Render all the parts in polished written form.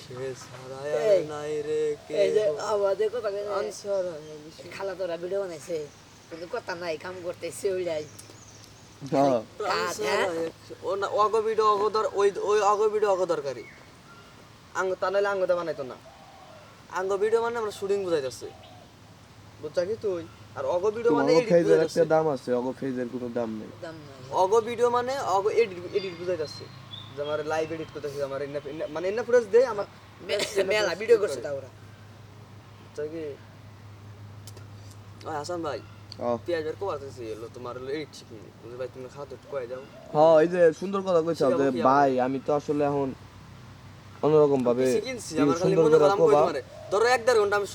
সে ছাড়ায় নাই রে কে এই যে আমাদের কথা আনসার খালা তোরা ভিডিও বানাইছে কিন্তু কথা নাই কাম করতেছে ওইলাই হ্যাঁ অগো ভিডিও অগদর ওই অগো ভিডিও অগো দরকারি আঙ্গ তা নাইলে আঙ্গদা বানাইতো না আঙ্গ ভিডিও মানে আমরা শুটিং বুঝাইতেছে বুঝছা কি তুই আর অগো ভিডিও মানে অগো এডিট ফেজের বুঝাইতেছে একটা দাম আছে অগো ফেজের কোনো দাম নেই দাম নাই অগো ভিডিও মানে অগো এডিট বুঝাইতেছে যে আমার লাইভ এডিট করতেছে আমার মানে এন্না ফুটেজ দে আমার মেলা ভিডিও করছে তা ওরা বুঝছা কি হাসান ভাই পেঁয়াজের কবার থেকে এলো তোমার এডিট শিখি ভাই তুমি খাওয়া তো কয়ে যাও হ্যাঁ এই যে সুন্দর কথা কইছাও যে ভাই আমি তো আসলে এখন অন্যরকম ভাবে কিনছি আমার খালি মনে করলাম কই তোমারে ধরো 1.5 ঘন্টা আমি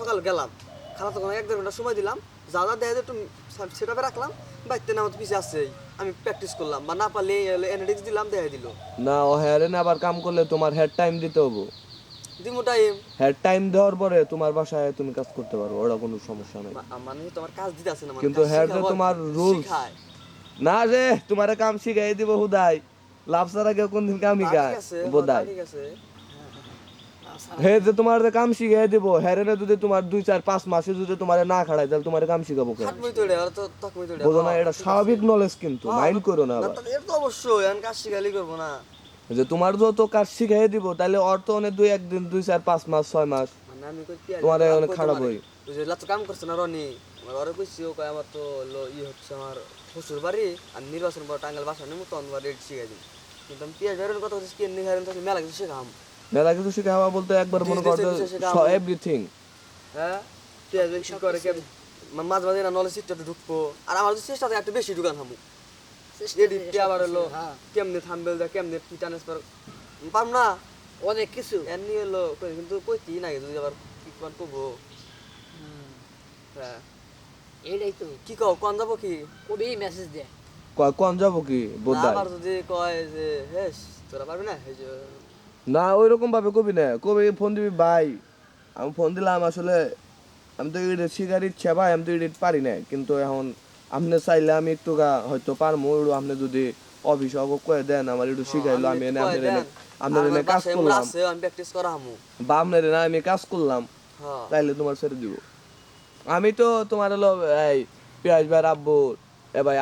সকাল গেলাম খালা তখন 1.5 ঘন্টা সময় দিলাম যা যা দেয় একটু সেটআপে রাখলাম বাইতে না আমার পিছে আছে আমি প্র্যাকটিস করলাম বা না পারলে এনালিটিক্স দিলাম দেখাই দিল না ও হেয়ারে না আবার কাম করলে তোমার হেড টাইম দিতে হবে দিমু টাইম হেড টাইম দেওয়ার পরে তোমার বাসায় তুমি কাজ করতে পারো ওটা কোনো সমস্যা নাই মানে তোমার কাজ দিতে আছে না মানে কিন্তু হেড যে তোমার রুলস না রে তোমারে কাম শিখাই দিব হুদাই লাভ ছাড়া কেউ কোনদিন কামই গায় বোধাই ঠিক আছে হে যে তোমার যে কাম শিখাই দিব হেরেনে যদি তোমার 2-4-5 মাসে যদি তোমারে না খাড়াই তাহলে তোমারে কাম শিখাবো কেন হাতমই তোড়ে আর তো তাকমই তোড়ে বুঝো না এটা স্বাভাবিক নলেজ কিন্তু মাইন্ড করো না আবার এর তো অবশ্যই আমি কাজ শিখালি করব না যে তোমার যত কাজ শিখাই দিব তাহলে অর্থ অনেক 2-1 দিন 2-4-5 মাস 6 মাস মানে আমি কই পেঁয়াজ তোমারে অনেক খারাপ হই ওই যে লাতো কাম করছ না রনি আমার ঘরে কইছি ও কয় আমার তো হচ্ছে আমার শ্বশুর বাড়ি আর নির্বাচন পর টাঙ্গাইল বাসা নেমু তো আমার রেড শিখাই দিই কিন্তু আমি পেঁয়াজ বেরোর কথা হচ্ছে কি নিহারেন তাহলে মেলা কিছু শেখাম মেলা কিছু শিখাওয়া বলতে একবার মনে করো এভরিথিং হ্যাঁ পেঁয়াজ বেশি করে মাঝে মাঝে না নলেজ সিস্টেমে ঢুকবো আর আমার যে চেষ্টা একটু বেশি ঢুকান থামু এডিট কে আবার হলো কেমনে থাম্বনেল দা কেমনে কি ট্রান্সফার পাম না অনেক কিছু এমনি হলো কিন্তু কইতি না যদি আবার কি কোন কবো হ্যাঁ এইটাই তো কি কও কোন যাব কি কবি মেসেজ দে কোন যাব কি বোধাই আবার যদি কয় যে হেস তোরা পারবি না এই যে না ওইরকম ভাবে কবি না কবি ফোন দিবি ভাই আমি ফোন দিলাম আসলে আমি তো এডিট শিখার ইচ্ছা ভাই আমি তো এডিট পারি না কিন্তু এখন আপনি চাইলে আমি একটু হয়তো পারবো আপনি যদি অফিস কয়ে দেন আমার একটু শিখাইলো আমি এনে আপনার এনে কাজ করলাম আমি প্র্যাকটিস করা হামু বা আপনার এনে আমি কাজ করলাম হ্যাঁ তাইলে তোমার ছেড়ে দিব আমি তো তোমার হলো এই পেঁয়াজ ভাই রাব্বু এ ভাই